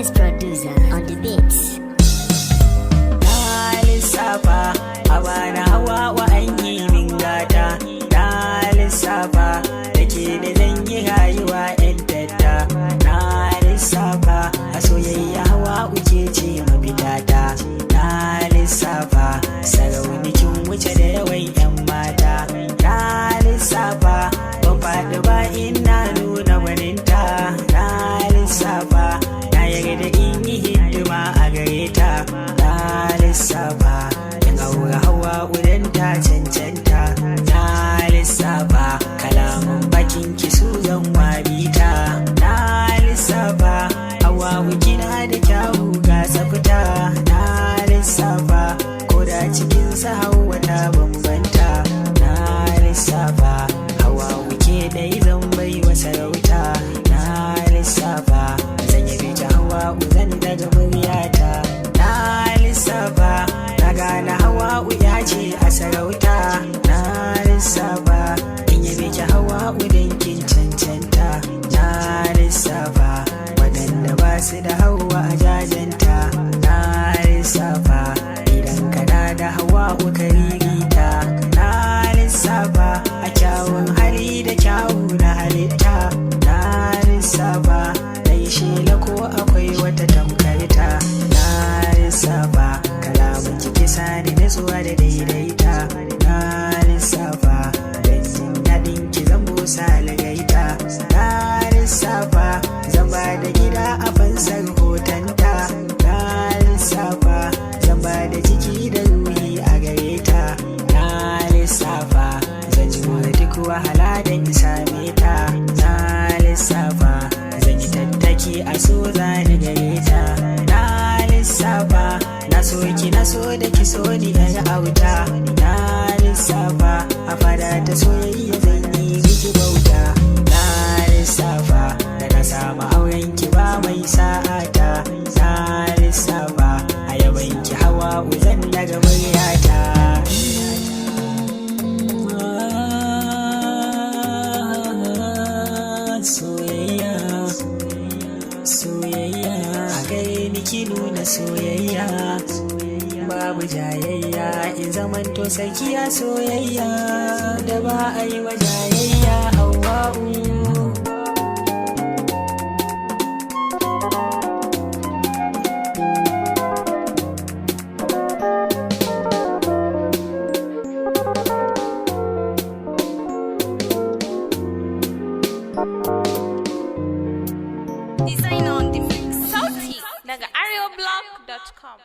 Space producer on the beats. Na lissafa a bana hawa wa an yi min gata. Na lissafa da ke da zan yi rayuwa yan tatta. Na lissafa a soyayya hawa uke ce mafitata. Na lissafa saraunikin wuce da yawan yan mata. Na lissafa ban faɗi ba ina nuna gwaninta. Na lissafa na yarda in yi hidima a gare ta. Na lissafa in aure hawa udan ta cancanta. Na lissafa kalaman bakin ki su zan wabita. Na lissafa hawa kina da kyawu ga tsafta. Na lissafa ko da cikin sa hawa ta bambanta. Na lissafa hawa ke dai zan bai wa sarauta. Na lissafa zan yi bita hawa zan daga muryata. Na lissafa na gane hawa ya ce a sarauta. Na lissafa in yi bita hawa udan kin cancanta. Na lissafa waɗanda ba su da hawa a jajanta. Na lissafa idan kana da hawa ka ririta. Na lissafa a kyawun hali da kyawu na halitta. Na lissafa na yi shela ko akwai wata tamkarta. Na lissafa kalamun kike sani na zuwa da daidaita. Na lissafa don jin daɗin ki zan busa lagaita. Na lissafa zan ba da gida a fansar hotonta. Na lissafa zan ba da jiki da ruhi a gare ta. Na lissafa zan jure duk wahala don same ta. Na lissafa zan yi tattaki a so zani gare ta. Na lissafa na so ki na so da ki so ni yar auta. Na lissafa a fada ta soyayya zan yi miki bauta. Na lissafa da na samu auren ki ba mai sa'ata. Na lissafa a yaban ki hawa zan daga muryata. Soyayya, soyayya a gare ni ki nuna soyayya. Babu jayayya in zamanto sarkiya soyayya da ba a yi wa jayayya hawa'u. Design on the mix. Sauti daga areoblog.com.